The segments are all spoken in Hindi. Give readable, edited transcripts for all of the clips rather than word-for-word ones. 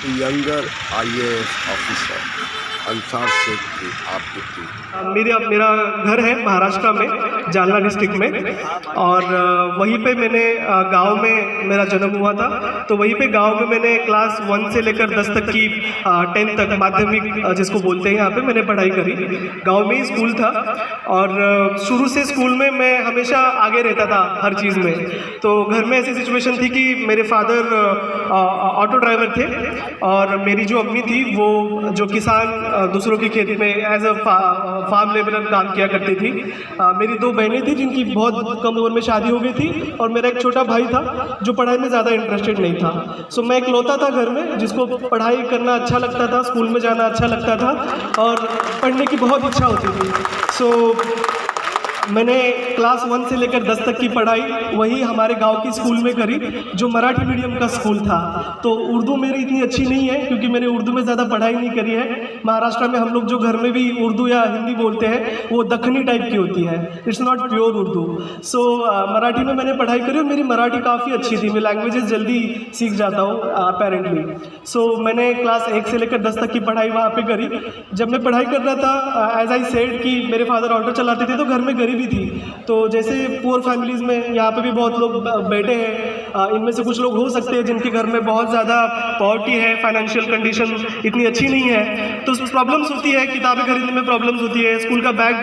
Younger IAS officer Ansar Shaikh की आपकी थी। मेरा घर है महाराष्ट्र में, जालना डिस्ट्रिक्ट में, और वहीं पे मैंने गांव में मेरा जन्म हुआ था। तो वहीं पे गांव में मैंने क्लास 1 से लेकर 10 तक की 10 तक माध्यमिक जिसको बोलते हैं यहाँ पे मैंने पढ़ाई करी। गांव में ही स्कूल था और शुरू से स्कूल में मैं हमेशा आगे रहता था हर चीज़ में। तो घर में ऐसी सिचुएशन थी कि मेरे फादर ऑटो ड्राइवर थे और मेरी जो अम्मी थी वो जो किसान दूसरों की खेती में एज अ फार्म लेबरर काम किया करती थी। मेरी 2 बहनें थी जिनकी बहुत कम उम्र में शादी हो गई थी और मेरा एक छोटा भाई था जो पढ़ाई में ज़्यादा इंटरेस्टेड नहीं था। सो मैं इकलौता था घर में जिसको पढ़ाई करना अच्छा लगता था, स्कूल में जाना अच्छा लगता था और पढ़ने की बहुत इच्छा होती थी। सो मैंने क्लास 1 से लेकर 10 तक की पढ़ाई वही हमारे गांव की स्कूल में करी जो मराठी मीडियम का स्कूल था। तो उर्दू मेरी इतनी अच्छी नहीं है क्योंकि मैंने उर्दू में ज़्यादा पढ़ाई नहीं करी है। महाराष्ट्र में हम लोग जो घर में भी उर्दू या हिंदी बोलते हैं वो दक्खनी टाइप की होती है, इट्स नॉट प्योर उर्दू। सो मराठी में मैंने पढ़ाई करी और मेरी मराठी काफ़ी अच्छी थी, मैं लैंग्वेजेस जल्दी सीख जाता हूँ अपेरेंटली। सो मैंने क्लास 1 से लेकर 10 तक की पढ़ाई वहाँ पर करी। जब मैं पढ़ाई कर रहा था एज आई सेड कि मेरे फादर ऑटो चलाते थे तो घर में गरीबी थी। तो जैसे पुअर फैमिलीज़ में यहाँ पे भी बहुत लोग बैठे हैं, इनमें से कुछ लोग हो सकते हैं जिनके घर में बहुत ज़्यादा पॉवर्टी है, फाइनेंशियल कंडीशन इतनी अच्छी नहीं है, तो प्रॉब्लम्स होती है। किताबें खरीदने में प्रॉब्लम्स होती है, स्कूल का बैग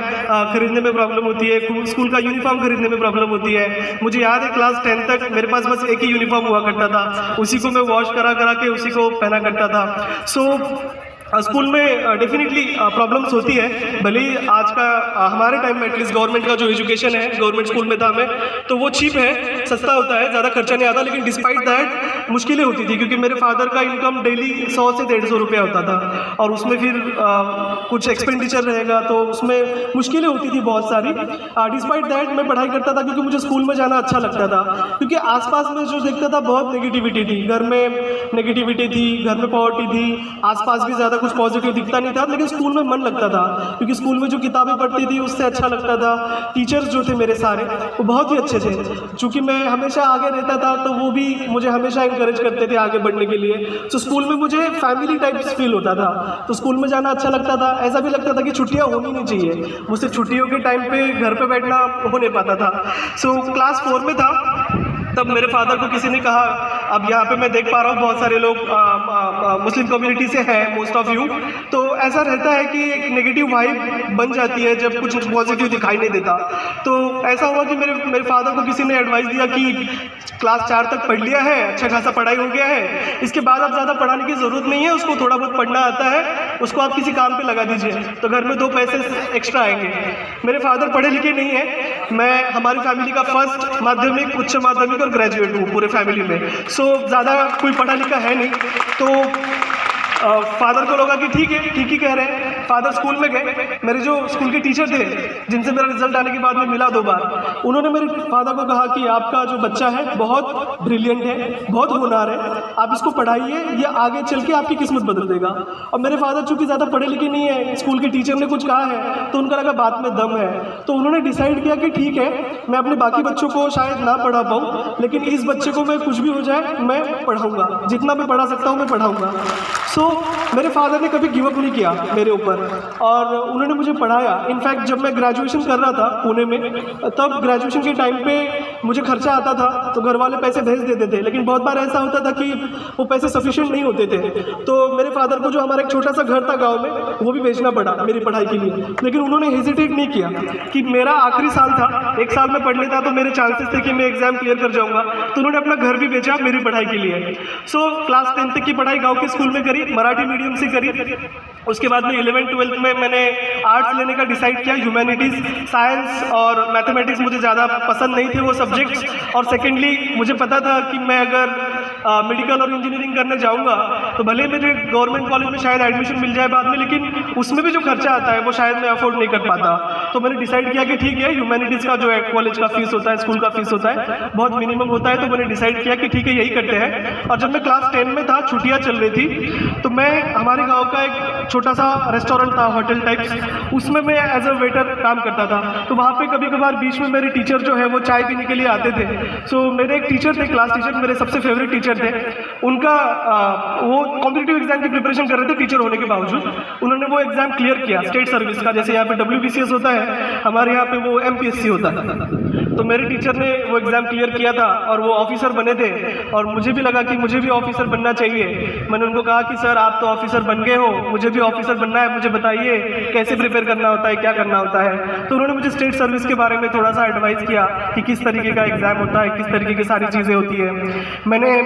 खरीदने में प्रॉब्लम होती है, स्कूल का यूनिफॉर्म खरीदने में प्रॉब्लम होती है। मुझे याद है क्लास 10 तक मेरे पास बस एक ही यूनिफॉर्म हुआ करता था, उसी को मैं वॉश करा के उसी को पहना करता था। सो स्कूल में डेफिनेटली प्रॉब्लम्स होती है। भले ही आज का हमारे टाइम में एटलीस्ट गवर्नमेंट का जो एजुकेशन है, गवर्नमेंट स्कूल में था मैं, तो वो चीप है, सस्ता होता है, ज़्यादा खर्चा नहीं आता। लेकिन डिस्पाइट दैट मुश्किलें होती थी क्योंकि मेरे फादर का इनकम डेली 100 से 150 रुपया होता था और उसमें फिर कुछ एक्सपेंडिचर रहेगा तो उसमें मुश्किलें होती थी बहुत सारी। डिस्पाइट दैट मैं पढ़ाई करता था क्योंकि मुझे स्कूल में जाना अच्छा लगता था, क्योंकि आसपास में जो देखता था बहुत नेगेटिविटी थी, घर में नेगेटिविटी थी, घर में पॉवर्टी थी, आसपास भी ज़्यादा कुछ पॉजिटिव दिखता नहीं था। लेकिन स्कूल में मन लगता था क्योंकि स्कूल में जो किताबें पढ़ती थी उससे अच्छा लगता था। टीचर्स जो थे मेरे सारे वो बहुत ही अच्छे थे, चूँकि मैं हमेशा आगे रहता था तो वो भी मुझे हमेशा इंकरेज करते थे आगे बढ़ने के लिए। तो स्कूल में मुझे फैमिली टाइप फील होता था, तो स्कूल में जाना अच्छा लगता था। ऐसा भी लगता था कि छुट्टियाँ होनी नहीं चाहिए, मुझसे छुट्टियों के टाइम पे घर पे बैठना हो नहीं पाता था। सो क्लास 4 में था तब मेरे फादर को किसी ने कहा, अब यहाँ पे मैं देख पा रहा हूँ बहुत सारे लोग मुस्लिम कम्युनिटी से हैं, मोस्ट ऑफ यू, तो ऐसा रहता है कि एक नेगेटिव वाइब बन जाती है जब कुछ पॉजिटिव दिखाई नहीं देता। तो ऐसा हुआ कि मेरे फादर को किसी ने एडवाइस दिया कि क्लास 4 तक पढ़ लिया है, अच्छा खासा पढ़ाई हो गया है, इसके बाद अब ज़्यादा पढ़ाने की ज़रूरत नहीं है, उसको थोड़ा बहुत पढ़ना आता है, उसको आप किसी काम पे लगा दीजिए तो घर में 2 पैसे एक्स्ट्रा आएंगे। मेरे फादर पढ़े लिखे नहीं हैं, मैं हमारी फैमिली का फर्स्ट माध्यमिक, उच्च माध्यमिक और ग्रेजुएट हूँ पूरे फैमिली में। सो ज़्यादा कोई पढ़ा लिखा है नहीं। तो फादर को लगा कि ठीक है, ठीक ही कह रहे हैं। फादर स्कूल में गए, मेरे जो स्कूल के टीचर थे जिनसे मेरा रिजल्ट आने के बाद में मिला 2 बार, उन्होंने मेरे फादर को कहा कि आपका जो बच्चा है बहुत ब्रिलियंट है, बहुत होनहार है, आप इसको पढ़ाइए, ये आगे चल के आपकी किस्मत बदल देगा। और मेरे फादर चूँकि ज़्यादा पढ़े लिखे नहीं है, स्कूल के टीचर ने कुछ कहा है तो उनका लगा बात में दम है, तो उन्होंने डिसाइड किया कि ठीक है, मैं अपने बाकी बच्चों को शायद ना पढ़ा पाऊँ लेकिन इस बच्चे को मैं कुछ भी हो जाए मैं पढ़ाऊँगा, जितना मैं पढ़ा सकता हूँ मैं पढ़ाऊँगा। सो मेरे फादर ने कभी गिव अप नहीं किया मेरे ऊपर और उन्होंने मुझे पढ़ाया। इनफैक्ट जब मैं ग्रेजुएशन कर रहा था पुणे में, तब ग्रेजुएशन के टाइम पे मुझे खर्चा आता था तो घर वाले पैसे भेज देते थे, लेकिन बहुत बार ऐसा होता था कि वो पैसे सफिशिएंट नहीं होते थे। तो मेरे फादर को जो हमारा एक छोटा सा घर था गाँव में वो भी बेचना पड़ा मेरी पढ़ाई के लिए, लेकिन उन्होंने हेजिटेट नहीं किया कि मेरा आखिरी साल था, 1 साल में पढ़ लेता तो मेरे चांसेस थे कि मैं एग्जाम क्लियर कर जाऊँगा, तो उन्होंने अपना घर भी बेचा मेरी पढ़ाई के लिए। सो क्लास 10 तक की पढ़ाई गाँव के स्कूल में करी, मराठी मीडियम से करी। उसके बाद में 11th-12th में मैंने आर्ट्स लेने का डिसाइड किया। ह्यूमैनिटीज़, साइंस और मैथमेटिक्स मुझे ज़्यादा पसंद नहीं थे वो सब्जेक्ट्स, और सेकेंडली मुझे पता था कि मैं अगर मेडिकल और इंजीनियरिंग करने जाऊंगा तो भले मुझे गवर्नमेंट कॉलेज में शायद एडमिशन मिल जाए बाद में, लेकिन उसमें भी जो खर्चा आता है वो शायद मैं अफोर्ड नहीं कर पाता। तो मैंने डिसाइड किया कि ठीक है, ह्यूमैनिटीज़ का जो है कॉलेज का फीस होता है, स्कूल का फीस होता है, बहुत मिनिमम होता है, तो मैंने डिसाइड किया कि ठीक है यही करते हैं। और जब मैं क्लास 10 में था, छुट्टियाँ चल रही थी, तो मैं हमारे गाँव का एक छोटा सा रेस्टोरेंट था, होटल टाइप्स, उसमें मैं एज अ वेटर काम करता था। तो वहाँ पे कभी कभार बीच में मेरे टीचर जो है वो चाय पीने के लिए आते थे। सो मेरे एक टीचर थे, क्लास टीचर, मेरे सबसे फेवरेट टीचर टीचर थे, उनका वो कॉम्पिटिटिव एग्जाम की प्रिपरेशन कर रहे थे टीचर होने के बावजूद। उन्होंने वो एग्ज़ाम क्लियर किया स्टेट सर्विस का, जैसे यहाँ पे WBCS होता है, हमारे यहाँ पे वो MPSC होता है। तो मेरे टीचर ने वो एग्ज़ाम क्लियर किया था और वो ऑफिसर बने थे, और मुझे भी लगा कि मुझे भी ऑफिसर बनना चाहिए। मैंने उनको कहा कि सर आप तो ऑफिसर बन गए हो, मुझे भी ऑफिसर बनना है, मुझे बताइए कैसे प्रिपेयर करना होता है, क्या करना होता है। तो उन्होंने मुझे स्टेट सर्विस के बारे में थोड़ा सा एडवाइस किया कि किस तरीके का एग्ज़ाम होता है, किस तरीके की सारी चीज़ें होती है। मैंने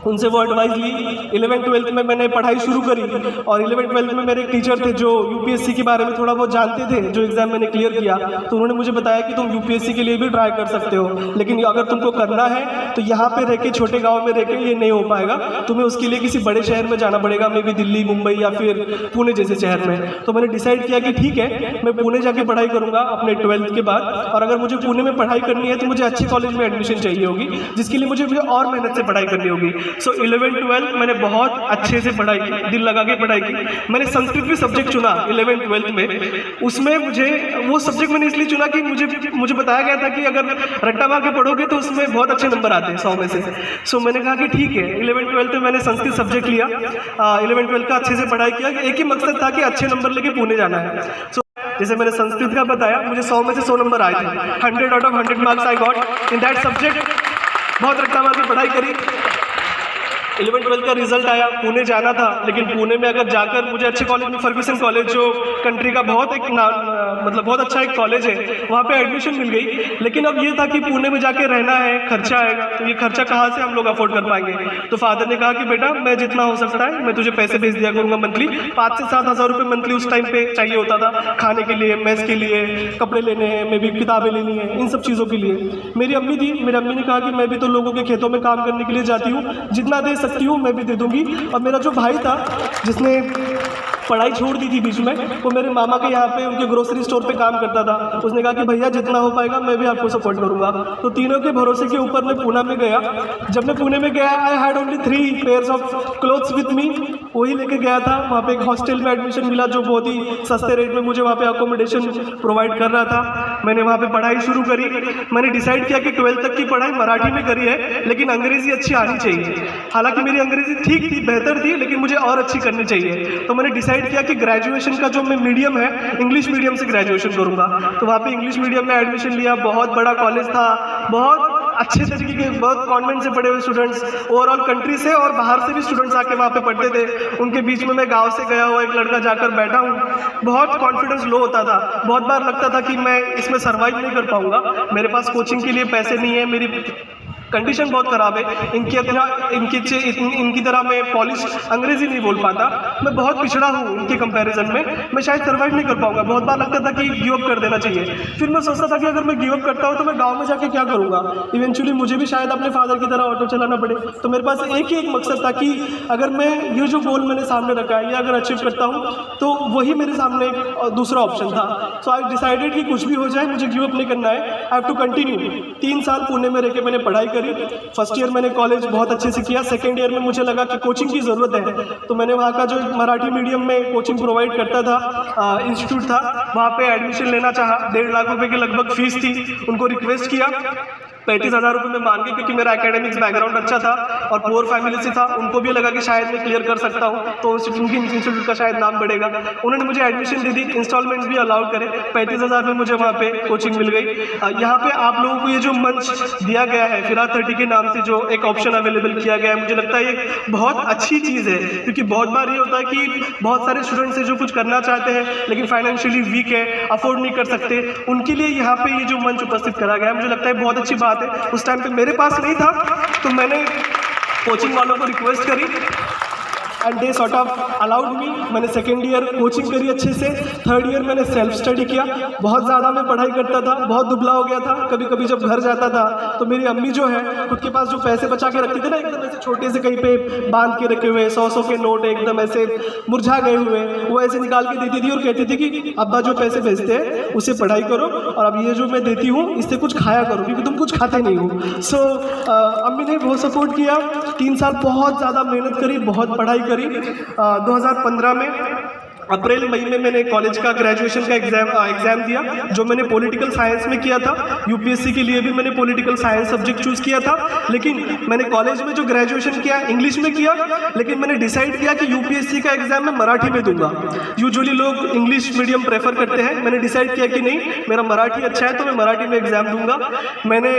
उनसे वो एडवाइस ली। 11th-12th में मैंने पढ़ाई शुरू करी, और 11th-12th में मेरे एक टीचर थे जो UPSC के बारे में थोड़ा बहुत जानते थे, जो एग्ज़ाम मैंने क्लियर किया। तो उन्होंने मुझे बताया कि तुम UPSC के लिए भी ट्राई कर सकते हो, लेकिन अगर तुमको करना है तो यहाँ पे रह के, छोटे गाँव में रह के ये नहीं हो पाएगा, तुम्हें उसके लिए किसी बड़े शहर में जाना पड़ेगा, मे बी दिल्ली, मुंबई या फिर पुणे जैसे शहर में। तो मैंने डिसाइड किया कि ठीक है, मैं पुणे जाके पढ़ाई करूँगा अपने 12th के बाद, और अगर मुझे पुणे में पढ़ाई करनी है तो मुझे अच्छे कॉलेज में एडमिशन चाहिए होगी, जिसके लिए मुझे और मेहनत से पढ़ाई करनी होगी। सो 11th-12th मैंने बहुत अच्छे से पढ़ाई की, दिल लगा के पढ़ाई की। मैंने संस्कृत भी सब्जेक्ट चुना 11th-12th में। उसमें मुझे वो सब्जेक्ट मैंने इसलिए चुना कि मुझे बताया गया था कि अगर रट्टा मार के पढ़ोगे तो उसमें बहुत अच्छे नंबर आते हैं 100 में से। सो मैंने कहा कि ठीक है, 11th-12th में मैंने संस्कृत सब्जेक्ट लिया, 11th-12th का अच्छे से पढ़ाई किया। एक ही मकसद था कि अच्छे नंबर लेके पुणे जाना है। सो जैसे मैंने संस्कृत का बताया, मुझे 100 में से 100 नंबर आए थे, 100 out of 100 marks I got in that subject. बहुत रट्टा मार के पढ़ाई करी। 11th-12th का रिजल्ट आया, पुणे जाना था, लेकिन पुणे में अगर जाकर मुझे अच्छे कॉलेज में, फर्ग्यूसन कॉलेज जो कंट्री का बहुत एक मतलब बहुत अच्छा एक कॉलेज है, वहाँ पे एडमिशन मिल गई। लेकिन अब ये था कि पुणे में जाके रहना है, खर्चा आएगा, तो ये खर्चा कहाँ से हम लोग अफोर्ड कर पाएंगे। तो फादर ने कहा कि बेटा मैं जितना हो सकता है मैं तुझे पैसे भेज दिया करूँगा मंथली। 5 से 7 हज़ार रुपये मंथली उस टाइम पे चाहिए होता था, खाने के लिए, मेस के लिए, कपड़े लेने हैं, मे भी किताबें लेनी है, इन सब चीज़ों के लिए। मेरी अम्मी थी, मेरी अम्मी ने कहा कि मैं भी तो लोगों के खेतों में काम करने के लिए जाती हूँ, जितना दे सकती हूँ मैं भी दे दूंगी। और मेरा जो भाई था जिसने पढ़ाई छोड़ दी थी बीच में, वो मेरे मामा के यहाँ पे उनके ग्रोसरी स्टोर पे काम करता था। उसने कहा कि भैया जितना हो पाएगा मैं भी आपको सपोर्ट करूँगा। तो तीनों के भरोसे के ऊपर मैं पुणे में गया। जब मैं पुणे में गया, I had only 3 pairs of clothes with me, वही लेके गया था। वहाँ पे एक हॉस्टल में एडमिशन मिला जो बहुत ही सस्ते रेट में मुझे वहाँ पे अकोमोडेशन प्रोवाइड कर रहा था। मैंने वहाँ पे पढ़ाई शुरू करी। मैंने डिसाइड किया कि 12th तक की पढ़ाई मराठी में करी है, लेकिन अंग्रेज़ी अच्छी आनी चाहिए। हालांकि मेरी अंग्रेज़ी ठीक थी, बेहतर थी, लेकिन मुझे और अच्छी करनी चाहिए। तो मैंने डिसाइड किया कि ग्रेजुएशन का जो मैं मीडियम है, इंग्लिश मीडियम से ग्रेजुएशन करूँगा। तो वहाँ पे इंग्लिश मीडियम में एडमिशन लिया। बहुत बड़ा कॉलेज था, बहुत अच्छे तरीके के, बहुत कॉन्वेंट से पढ़े हुए स्टूडेंट्स, ओवरऑल कंट्री से और बाहर से भी स्टूडेंट्स आके वहाँ पे पढ़ते थे। उनके बीच में मैं गांव से गया हुआ एक लड़का जाकर बैठा हूँ। बहुत कॉन्फिडेंस लो होता था, बहुत बार लगता था कि मैं इसमें सर्वाइव नहीं कर पाऊँगा, मेरे पास कोचिंग के लिए पैसे नहीं है, मेरी कंडीशन बहुत ख़राब है, इनकी तरह मैं पॉलिश अंग्रेज़ी नहीं बोल पाता, मैं बहुत पिछड़ा हूँ इनके कंपैरिजन में, मैं शायद सर्वाइव नहीं कर पाऊँगा। बहुत बार लगता था कि गिव अप कर देना चाहिए। फिर मैं सोचता था कि अगर मैं गिव अप करता हूँ तो मैं गांव में जाके क्या करूँगा, इवेंचुअली मुझे भी शायद अपने फादर की तरह ऑटो चलाना पड़े। तो मेरे पास एक ही एक मकसद था कि अगर मैं ये जो गोल मैंने सामने रखा है, ये अगर अचीव करता हूँ तो वही मेरे सामने दूसरा ऑप्शन था। सो आई डिसाइडेड कि कुछ भी हो जाए मुझे गिव अप नहीं करना है, आई हैव टू कंटिन्यू। 3 साल पुणे में रह के मैंने पढ़ाई करी। फर्स्ट ईयर मैंने कॉलेज बहुत अच्छे से किया। सेकेंड ईयर में मुझे लगा कि कोचिंग की ज़रूरत है, तो मैंने वहाँ का जो मराठी मीडियम में कोचिंग प्रोवाइड करता था इंस्टीट्यूट था, वहाँ पे एडमिशन लेना चाहा। 1.5 लाख रुपए की लगभग फीस थी। उनको रिक्वेस्ट किया, 35,000 रुपये में मांगे, क्योंकि मेरा एकेडमिक्स बैकग्राउंड अच्छा था और पुअर फैमिली से था। उनको भी लगा कि शायद मैं क्लियर कर सकता हूँ, तो इंस्टीट्यूट का शायद नाम बढ़ेगा। उन्होंने मुझे एडमिशन दे दी, इंस्टॉलमेंट्स भी अलाउड करे। 35,000 में मुझे वहाँ पे कोचिंग मिल गई। यहाँ पे आप लोगों को ये जो मंच दिया गया है, फिरा 30 के नाम से जो एक ऑप्शन अवेलेबल किया गया है, मुझे लगता है ये बहुत अच्छी चीज़ है। क्योंकि बहुत बार ये होता है कि बहुत सारे स्टूडेंट्स हैं जो कुछ करना चाहते हैं लेकिन फाइनेंशियली वीक है, अफोर्ड नहीं कर सकते, उनके लिए यहाँ पे ये जो मंच उपस्थित करा गया है, मुझे लगता है बहुत अच्छी बात है। उस टाइम पे मेरे पास नहीं था, तो मैंने कोचिंग वालों को रिक्वेस्ट करी and they sort of allowed me. मैंने सेकेंड ईयर कोचिंग करी अच्छे से। थर्ड ईयर मैंने सेल्फ स्टडी किया। बहुत ज़्यादा मैं पढ़ाई करता था, बहुत दुबला हो गया था। कभी कभी जब घर जाता था तो मेरी अम्मी जो है खुद के पास जो पैसे बचा के रखती थी ना, एकदम ऐसे छोटे से कहीं पे बांध के रखे हुए 100-100 के नोट एकदम ऐसे मुरझा गए हुए, वो ऐसे निकाल के देती थी और कहती थी कि अब्बा जो पैसे भेजते हैं उससे पढ़ाई करो, और अब ये जो मैं देती हूँ इससे कुछ खाया करो, क्योंकि तुम कुछ खाते नहीं हो। सो अम्मी ने बहुत सपोर्ट किया। 3 साल बहुत ज़्यादा मेहनत करी, बहुत पढ़ाई करी। 2015 में अप्रैल मई में मैंने कॉलेज का ग्रेजुएशन का एग्ज़ाम दिया, जो मैंने पॉलिटिकल साइंस में किया था। यूपीएससी के लिए भी मैंने पॉलिटिकल साइंस सब्जेक्ट चूज़ किया था, लेकिन मैंने कॉलेज में जो ग्रेजुएशन किया इंग्लिश में किया, लेकिन मैंने डिसाइड किया कि यूपीएससी का एग्ज़ाम मैं मराठी में दूंगा। यूजुअली लोग इंग्लिश मीडियम प्रेफर करते हैं, मैंने डिसाइड किया कि नहीं, मेरा मराठी अच्छा है तो मैं मराठी में एग्ज़ाम दूंगा। मैंने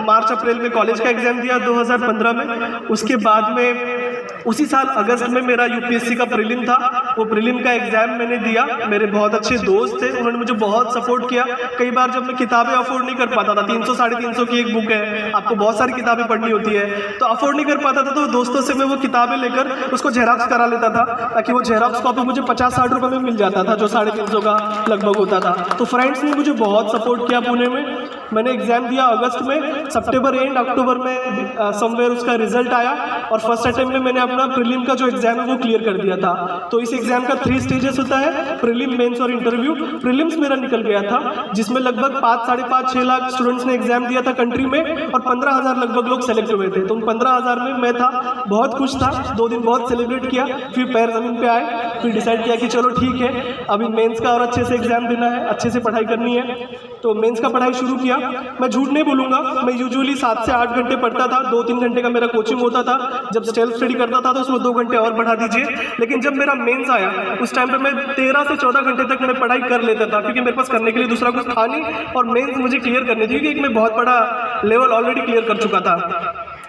मार्च अप्रैल में कॉलेज का एग्ज़ाम दिया 2015 में। उसके बाद में उसी साल अगस्त में मेरा यूपीएससी का प्रीलिम था, वो प्रीलिम का एग्ज़ाम मैंने दिया। मेरे बहुत अच्छे दोस्त थे, उन्होंने मुझे बहुत सपोर्ट किया। कई बार जब मैं किताबें अफोर्ड नहीं कर पाता था, 300 साढ़े 300 की एक बुक है, आपको बहुत सारी किताबें पढ़नी होती है, तो अफोर्ड नहीं कर पाता था, तो दोस्तों से मैं वो किताबें लेकर उसको जेरॉक्स करा लेता था, ताकि वो जेरॉक्स कॉपी मुझे 50-60 रुपये में मिल जाता था, जो 350 का लगभग होता था। तो फ्रेंड्स ने मुझे बहुत सपोर्ट किया पुणे में। मैंने एग्ज़ाम दिया अगस्त में, सितंबर एंड अक्टूबर में समवेयर उसका रिजल्ट आया, और फर्स्ट अटेम्प्ट में मैंने अपना प्रीलिम का जो एग्ज़ाम है वो क्लियर कर दिया था। तो इस एग्ज़ाम का 3 स्टेजेस होता है, प्रीलिम, मेंस और इंटरव्यू। प्रीलिम्स मेरा निकल गया था, जिसमें लगभग 5-6.5 लाख स्टूडेंट्स ने एग्ज़ाम दिया था कंट्री में, और 15,000 लगभग लोग सेलेक्ट हुए थे। तो उन 15,000 में मैं था, बहुत खुश था। 2 दिन बहुत सेलिब्रेट किया, फिर पैर ज़मीन पे आए, फिर डिसाइड किया कि चलो ठीक है, अभी मेंस का और अच्छे से एग्ज़ाम देना है, अच्छे से पढ़ाई करनी है। तो मेंस का पढ़ाई शुरू किया। मैं झूठ नहीं बोलूँगा, मैं यूजुअली 7 से 8 घंटे पढ़ता था, 2-3 घंटे का मेरा कोचिंग होता था। जब सेल्फ स्टडी करता था तो उसमें 2 घंटे और बढ़ा दीजिए। लेकिन जब मेरा मेंस आया, उस टाइम पे मैं 13 से 14 घंटे तक मैं पढ़ाई कर लेता था, क्योंकि मेरे पास करने के लिए दूसरा कुछ था नहीं, और मेंस मुझे क्लियर करनी थी, क्योंकि मैं बहुत बड़ा लेवल ऑलरेडी क्लियर कर चुका था।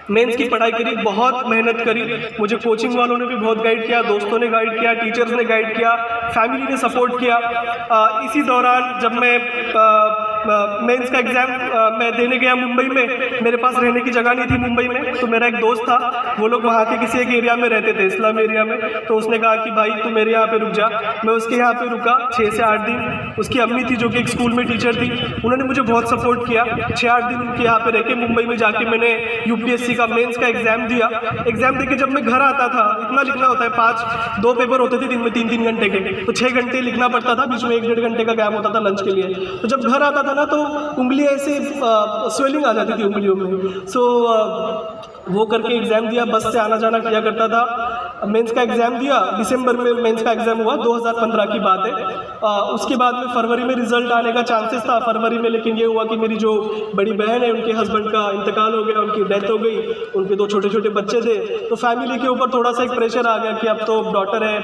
मेंस की पढ़ाई करी, बहुत मेहनत करी। मुझे कोचिंग वालों ने भी बहुत गाइड किया, दोस्तों ने गाइड किया, टीचर्स ने गाइड किया, फैमिली ने सपोर्ट किया। इसी दौरान जब मैं मेंस का एग्ज़ाम मैं देने गया मुंबई में, मेरे पास रहने की जगह नहीं थी मुंबई में, तो मेरा एक दोस्त था, वो लोग वहाँ के किसी एक एरिया में रहते थे, इस्लाम एरिया में। तो उसने कहा कि भाई तू मेरे यहाँ पे रुक जा। मैं उसके यहाँ पे रुका 6 से 8 दिन। उसकी अम्मी थी, जो कि एक स्कूल में टीचर थी, उन्होंने मुझे बहुत सपोर्ट किया। 6-8 दिन उनके यहाँ पे रह के मुंबई में जाके मैंने यूपीएससी का मेंस का एग्ज़ाम दिया। एग्ज़ाम देके जब मैं घर आता था, इतना लिखना होता है, 2 पेपर होते थे दिन में 3-3 घंटे के, तो 6 घंटे लिखना पड़ता था, बीच में 1-1.5 घंटे का गैप होता था लंच के लिए। तो जब घर आता था ना, तो उंगलियां ऐसे स्वेलिंग आ जाती थी उंगलियों में। सो वो करके एग्ज़ाम दिया, बस से आना जाना किया करता था। मेंस का एग्ज़ाम दिया, दिसंबर में मेंस का एग्ज़ाम हुआ, 2015 की बात है। उसके बाद में फरवरी में रिज़ल्ट आने का चांसेस था फरवरी में, लेकिन ये हुआ कि मेरी जो बड़ी बहन है, उनके हस्बैंड का इंतकाल हो गया, उनकी डेथ हो गई, उनके 2 छोटे-छोटे बच्चे थे। तो फैमिली के ऊपर थोड़ा सा एक प्रेशर आ गया कि अब तो डॉटर है,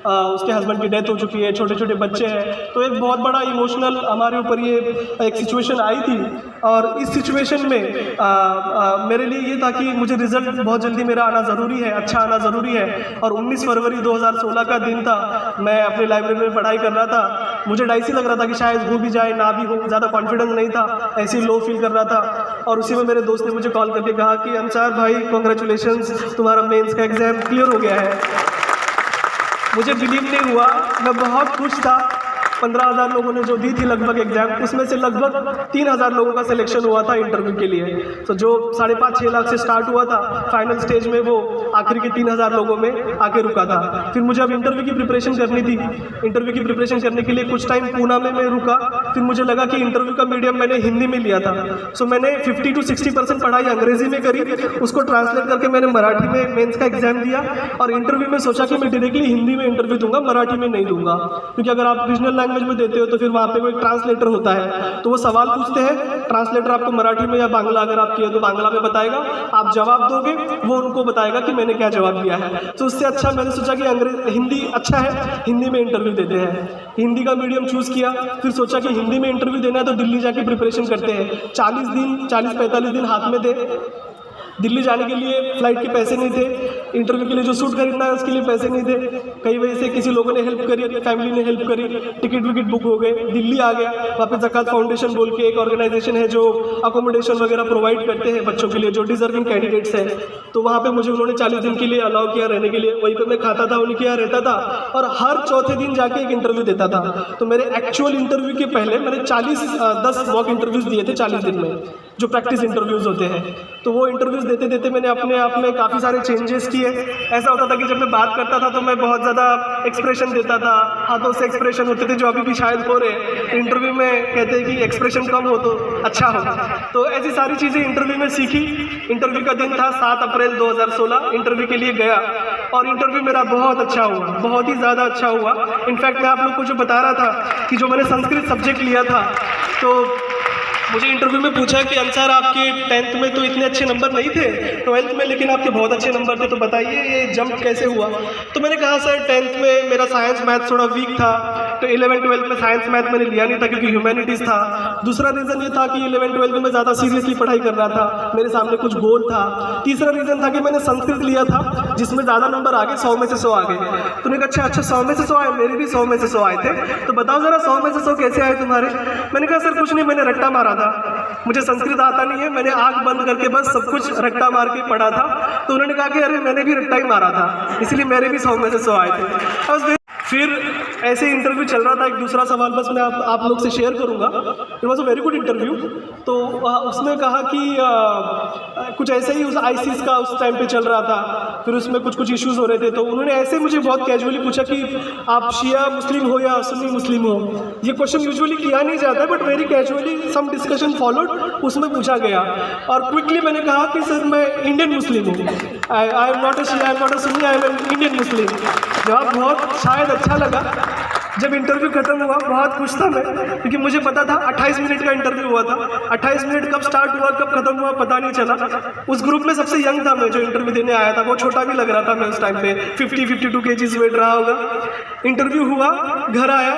उसके हस्बैंड की डेथ हो चुकी है, छोटे-छोटे बच्चे हैं। तो एक बहुत बड़ा इमोशनल हमारे ऊपर ये एक सिचुएशन आई थी। और इस सिचुएशन में मेरे लिए ये था कि मुझे रिज़ल्ट बहुत जल्दी मेरा आना ज़रूरी है, अच्छा आना ज़रूरी है। और 19 फरवरी 2016 का दिन था, मैं अपनी लाइब्रेरी में पढ़ाई कर रहा था। मुझे डाइसी लग रहा था कि शायद हो भी जाए, ना भी हो, ज़्यादा कॉन्फिडेंस नहीं था, ऐसे ही लो फील कर रहा था। और उसी में मेरे दोस्त ने मुझे कॉल करके कहा कि अंसार भाई कॉन्ग्रेचुलेशंस, तुम्हारा मेंस का एग्ज़ाम क्लियर हो गया है। मुझे बिलीव नहीं हुआ, मैं बहुत खुश था। 15,000 लोगों ने जो दी थी लगभग एग्ज़ाम, उसमें से लगभग 3,000 लोगों का सिलेक्शन हुआ था इंटरव्यू के लिए। तो जो 5.5-6 लाख से स्टार्ट हुआ था, फाइनल स्टेज में वो आखिर के 3,000 लोगों में आके रुका था। फिर मुझे अब इंटरव्यू की प्रिपरेशन करनी थी। इंटरव्यू की प्रिपरेशन करने के लिए कुछ टाइम पूना में मैं रुका। फिर मुझे लगा कि इंटरव्यू का मीडियम मैंने हिंदी में लिया था, सो मैंने 50 to 60% पढ़ाई अंग्रेजी में करी, उसको ट्रांसलेट करके मैंने मराठी में मेंस का एग्ज़ाम दिया। और इंटरव्यू में सोचा कि मैं डायरेक्टली हिंदी में इंटरव्यू दूंगा, मराठी में नहीं दूंगा, क्योंकि अगर आप रीजनल लैंग्वेज में देते हो तो फिर वहाँ पे कोई ट्रांसलेटर होता है, तो वो सवाल पूछते हैं, ट्रांसलेटर आपको मराठी में या बांग्ला अगर आप किए तो बांग्ला में बताएगा, आप जवाब दोगे, वो उनको बताएगा कि मैंने क्या जवाब दिया है। तो उससे अच्छा मैंने सोचा कि हिंदी अच्छा है, हिंदी में इंटरव्यू देते हैं। हिंदी का मीडियम चूज़ किया। फिर सोचा कि हिंदी में इंटरव्यू देना है तो दिल्ली जाके प्रिपरेशन करते हैं। 40-45 दिन हाथ में दे। दिल्ली जाने के लिए फ़्लाइट के पैसे नहीं थे, इंटरव्यू के लिए जो सूट खरीदना है उसके लिए पैसे नहीं थे। कई वजह से किसी लोगों ने हेल्प करी, फैमिली ने हेल्प करी, टिकट विकेट बुक हो गए, दिल्ली आ गया। वहाँ पे ज़कात फाउंडेशन बोल के एक ऑर्गेनाइजेशन है जो अकोमोडेशन वगैरह प्रोवाइड करते हैं बच्चों के लिए जो डिजर्विंग कैंडिडेट्स हैं। तो वहाँ पे मुझे उन्होंने 40 दिन के लिए अलाउ किया रहने के लिए। वहीं पर मैं खाता था, उनके यहाँ रहता था, और हर चौथे दिन जाके एक इंटरव्यू देता था। तो मेरे एक्चुअल इंटरव्यू के पहले मैंने 10 मॉक इंटरव्यूज़ दिए थे 40 दिन में। जो प्रैक्टिस इंटरव्यूज़ होते हैं। तो वो इंटरव्यूज़ देते देते मैंने अपने आप में काफ़ी सारे चेंजेस किए। ऐसा होता था कि जब मैं बात करता था तो मैं बहुत ज़्यादा एक्सप्रेशन देता था, हाथों से एक्सप्रेशन होते थे जो अभी भी शायद हो रहे हैं। इंटरव्यू में कहते हैं कि एक्सप्रेशन कम हो तो अच्छा हो। तो ऐसी सारी चीज़ें इंटरव्यू में सीखी। इंटरव्यू का दिन था 7 अप्रैल 2016। इंटरव्यू के लिए गया और इंटरव्यू मेरा बहुत अच्छा हुआ, बहुत ही ज़्यादा अच्छा हुआ। इनफैक्ट मैं आप लोग को जो बता रहा था कि जो मैंने संस्कृत सब्जेक्ट लिया था, तो मुझे इंटरव्यू में पूछा कि अंसार आपके 10th में तो इतने अच्छे नंबर नहीं थे, 12th में लेकिन आपके बहुत अच्छे नंबर थे, तो बताइए ये जंप कैसे हुआ। तो मैंने कहा सर 10th में मेरा साइंस मैथ थोड़ा वीक था, तो 11th-12th में साइंस मैथ मैंने लिया नहीं था क्योंकि ह्यूमैनिटीज़ था। दूसरा रीज़न ये था कि 11th-12th में ज़्यादा सीरियसली पढ़ाई कर रहा था, मेरे सामने कुछ गोल था। तीसरा रीज़न था कि मैंने संस्कृत लिया था जिसमें ज़्यादा नंबर आ गए, 100 में से 100 आ गए। तो मैंने कहा अच्छा 100 में से 100 आए, मेरे भी 100 में से 100 आए थे, तो बताओ ज़रा 100 में से 100 कैसे आए तुम्हारे। मैंने कहा सर कुछ नहीं, मैंने रट्टा मारा था, मुझे संस्कृत आता नहीं है, मैंने आंख बंद करके बस सब कुछ रट्टा मार के पढ़ा था। तो उन्होंने कहा कि अरे मैंने भी रट्टा ही मारा था, इसलिए मेरे भी 100 में से 100 आए थे। और फिर ऐसे इंटरव्यू चल रहा था। एक दूसरा सवाल बस मैं आप लोग से शेयर करूंगा। It was a very good interview. तो उसने कहा कि कुछ ऐसे ही उस आईसीएस का उस टाइम पे चल रहा था, फिर उसमें कुछ इश्यूज़ हो रहे थे। तो उन्होंने ऐसे मुझे बहुत कैजुअली पूछा कि आप शिया मुस्लिम हो या सुन्नी मुस्लिम हो। ये क्वेश्चन यूजुअली किया नहीं जाता है, but very casually some discussion followed, उसमें पूछा गया। और क्विकली मैंने कहा कि सर मैं इंडियन मुस्लिम हूँ, I am not a Shia, I am not a Sunni, I am an Indian Muslim. जवाब बहुत शायद अच्छा लगा। जब इंटरव्यू खत्म हुआ बहुत खुश था मैं, क्योंकि मुझे पता था 28 मिनट का इंटरव्यू हुआ था। 28 मिनट कब स्टार्ट हुआ कब खत्म हुआ पता नहीं चला। उस ग्रुप में सबसे यंग था मैं जो इंटरव्यू देने आया था, वो छोटा भी लग रहा था मैं उस टाइम पे, 50-52 kgs वेट रहा होगा। इंटरव्यू हुआ, घर आया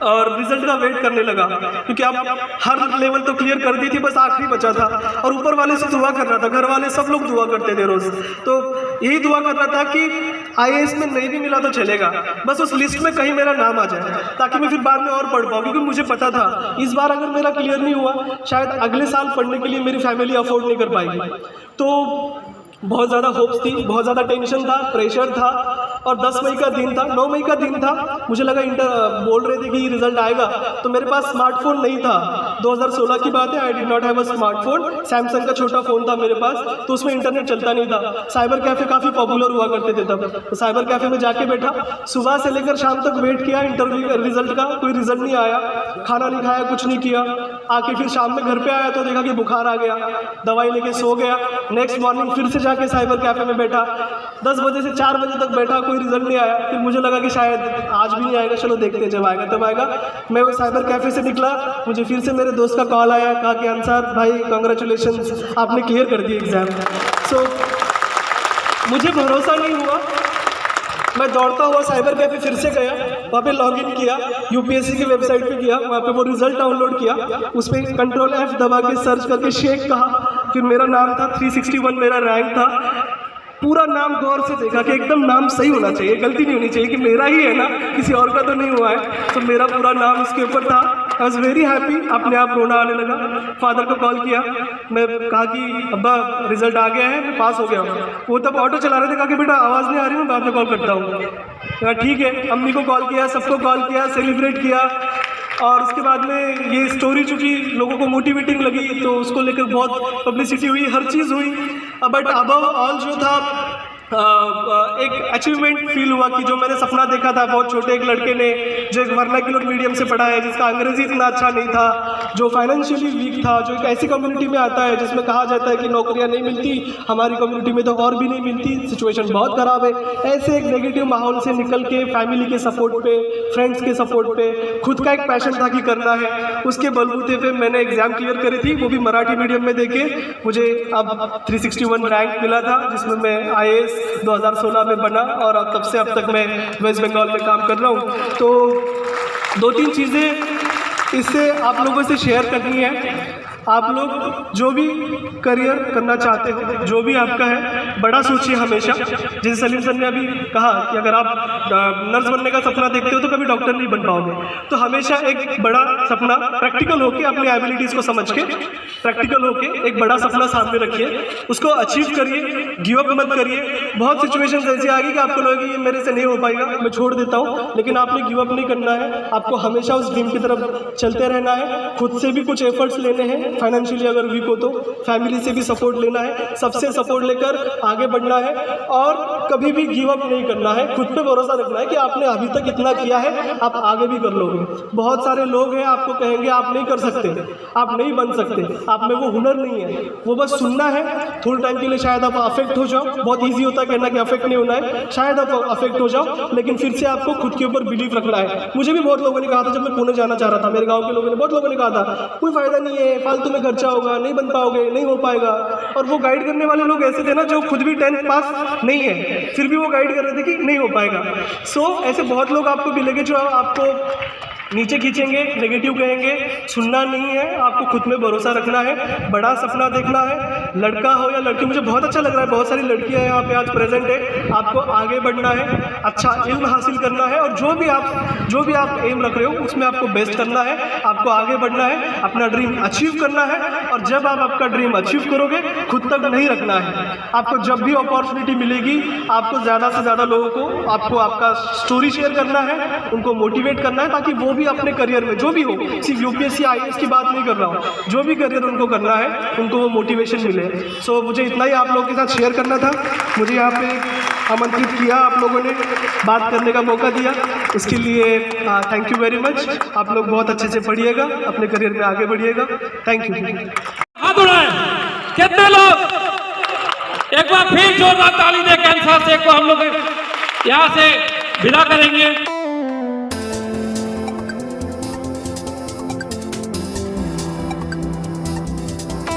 और रिजल्ट का वेट करने लगा, क्योंकि अब हर लेवल तो क्लियर कर दी थी, बस आखिरी बचा था। और ऊपर वाले से दुआ कर रहा था, घर वाले सब लोग दुआ करते थे रोज़। तो यही दुआ कर रहा था कि आईएएस में नहीं भी मिला तो चलेगा, बस उस लिस्ट में कहीं मेरा नाम आ जाए, ताकि मैं फिर बाद में और पढ़ पाऊँ। क्योंकि मुझे पता था इस बार अगर मेरा क्लियर नहीं हुआ, शायद अगले साल पढ़ने के लिए मेरी फैमिली अफोर्ड नहीं कर पाएगी। तो बहुत ज़्यादा होप्स थी, बहुत ज़्यादा टेंशन था, प्रेशर था। और 10 मई का दिन था, 9 मई का दिन था, मुझे लगा बोल रहे थे कि रिजल्ट आएगा, तो मेरे पास स्मार्टफोन नहीं था। 2016 की बात है, I did not have a smartphone. Samsung का छोटा फ़ोन था मेरे पास, तो उसमें इंटरनेट चलता नहीं था। साइबर कैफ़े काफ़ी पॉपुलर हुआ करते थे तब, तो साइबर कैफ़े में जाके बैठा, सुबह से लेकर शाम तक वेट किया इंटरव्यू रिजल्ट का, कोई रिजल्ट नहीं आया। खाना नहीं खाया, कुछ नहीं किया। आके फिर शाम में घर पे आया तो देखा कि बुखार आ गया, दवाई लेके सो गया। नेक्स्ट मॉर्निंग फिर से जाके साइबर कैफ़े में बैठा, 10 बजे से 4 बजे तक बैठा, कोई रिजल्ट नहीं आया। फिर मुझे लगा कि शायद आज भी नहीं आएगा, चलो देखते हैं जब आएगा तब आएगा। मैं वो साइबर कैफ़े से निकला, मुझे फिर से मेरे दोस्त का कॉल आया, कहा कि अंसार भाई कॉन्ग्रेचुलेशंस, आपने क्लियर कर दिया एग्ज़ाम। सो मुझे भरोसा नहीं हुआ, मैं दौड़ता हुआ साइबर कैफ़े फिर से गया, वहाँ पे लॉगिन किया, यूपीएससी की वेबसाइट पे गया, वहाँ पे वो रिजल्ट डाउनलोड किया, उस पर कंट्रोल F दबा के सर्च करके शेख कहा, फिर मेरा नाम था 361 मेरा रैंक था। पूरा नाम गौर से देखा कि एकदम नाम सही होना चाहिए, गलती नहीं होनी चाहिए कि मेरा ही है ना, किसी और का तो नहीं हुआ है। तो मेरा पूरा नाम उसके ऊपर था। आई वॉज वेरी हैप्पी, अपने आप रोना आने लगा। फादर को कॉल किया, मैं कहा कि अब्बा रिजल्ट आ गया है, मैं पास हो गया हूँ। वो तब ऑटो चला रहे थे, कहा कि बेटा आवाज़ नहीं आ रही, मैं बाद में कॉल करता हूँ। ठीक है, अम्मी को कॉल किया, सबको कॉल किया, सेलिब्रेट किया। और उसके बाद में ये स्टोरी चूँकि लोगों को मोटिवेटिंग लगी, तो उसको लेकर बहुत पब्लिसिटी हुई, हर चीज़ हुई। बट अबव ऑल जो था एक अचीवमेंट फील हुआ कि जो मैंने सपना देखा था बहुत छोटे एक लड़के ने, जो एक वर्नाक्युलर मीडियम से पढ़ा है, जिसका अंग्रेजी इतना अच्छा नहीं था, जो फाइनेंशियली वीक था, जो एक ऐसी कम्युनिटी में आता है जिसमें कहा जाता है कि नौकरियां नहीं मिलती, हमारी कम्युनिटी में तो और भी नहीं मिलती, सिचुएशन बहुत ख़राब है। ऐसे एक नेगेटिव माहौल से निकल के फैमिली के सपोर्ट पे, फ्रेंड्स के सपोर्ट पे, खुद का एक पैशन था कि करना है, उसके बलबूते पे मैंने एग्ज़ाम क्लियर करी थी, वो भी मराठी मीडियम में देके। मुझे अब 361 रैंक मिला था, जिसमें मैं IAS 2016 में बना, और अब तब से अब तक मैं वेस्ट बंगाल में काम कर रहा हूँ। तो 2-3 चीज़ें इससे आप लोगों से शेयर करनी है। आप लोग जो भी करियर करना चाहते हो, जो भी आपका है, बड़ा सोचिए हमेशा। जैसे सलीम सर ने अभी कहा कि अगर आप नर्स बनने का सपना देखते हो तो कभी डॉक्टर नहीं बन पाओगे। तो हमेशा एक बड़ा सपना प्रैक्टिकल होके, अपनी एबिलिटीज़ को समझ के प्रैक्टिकल होके एक बड़ा सपना सामने रखिए, उसको अचीव करिए, गिव अप मत करिए। बहुत सिचुएशंस ऐसी आ गई कि आपको लगेगी ये मेरे से नहीं हो पाएगा, मैं छोड़ देता हूँ, लेकिन आपने गिव अप नहीं करना है। आपको हमेशा उस ड्रीम की तरफ चलते रहना है, खुद से भी कुछ एफर्ट्स लेने हैं, है, फाइनेंशियली अगर वीक हो तो फैमिली से भी सपोर्ट लेना है, सबसे सपोर्ट लेकर आगे बढ़ना है और कभी भी गिव अप नहीं करना है। खुद पे भरोसा रखना है कि आपने अभी तक इतना किया है, आप आगे भी कर लोगे। बहुत सारे लोग हैं आपको कहेंगे आप नहीं कर सकते, आप नहीं बन सकते, आप में वो हुनर नहीं है, वो बस सुनना है। थोड़े टाइम के लिए शायद आप अफेक्ट हो जाओ, बहुत ईजी होता है कहना कि अफेक्ट नहीं होना है, शायद आप अफेक्ट हो जाओ, लेकिन फिर से आपको खुद के ऊपर बिलीव रखना है। मुझे भी बहुत लोगों ने कहा था जब मैं पुणे जाना चाह रहा था, मेरे गाँव के लोगों ने, बहुत लोगों ने कहा था कोई फायदा नहीं है, फालतू में खर्चा होगा, नहीं बन पाओगे, नहीं हो पाएगा। और वो गाइड करने वाले लोग ऐसे थे ना जो खुद भी 10th पास नहीं है, फिर भी वो गाइड कर रहे थे कि नहीं हो पाएगा। ऐसे बहुत लोग आपको मिलेंगे जो आपको नीचे खींचेंगे, नेगेटिव कहेंगे। सुनना नहीं है, आपको खुद में भरोसा रखना है, बड़ा सपना देखना है, लड़का हो या लड़की। मुझे बहुत अच्छा लग रहा है, बहुत सारी लड़कियां यहाँ पे आज प्रेजेंट है। आपको आगे बढ़ना है, अच्छा इल्म हासिल करना है और जो भी आप एम रख रहे हो उसमें आपको बेस्ट करना है, आपको आगे बढ़ना है, अपना ड्रीम अचीव करना है। और जब आप आपका ड्रीम अचीव करोगे, खुद तक नहीं रखना है। आपको जब भी अपॉर्चुनिटी मिलेगी, आपको ज़्यादा से ज़्यादा लोगों को आपको आपका स्टोरी शेयर करना है, उनको मोटिवेट करना है, ताकि वो भी अपने करियर में जो भी हो, सिर्फ यूपीएससी आईएएस की बात नहीं कर रहा हूँ, जो भी करियर उनको करना है, उनको वो मोटिवेशन मिले। मुझे इतना ही आप लोगों के साथ शेयर करना था। मुझे यहाँ पे आमंत्रित किया, आप लोगों ने बात करने का मौका दिया, उसके लिए थैंक यू वेरी मच। आप लोग बहुत अच्छे से पढ़िएगा, अपने करियर में आगे बढ़िएगा। Thank you. हाथ उड़ाएं, कितने लोग एक बार फिर जोरदार ताली दे कैंसर से को हम लोग यहाँ से विदा करेंगे।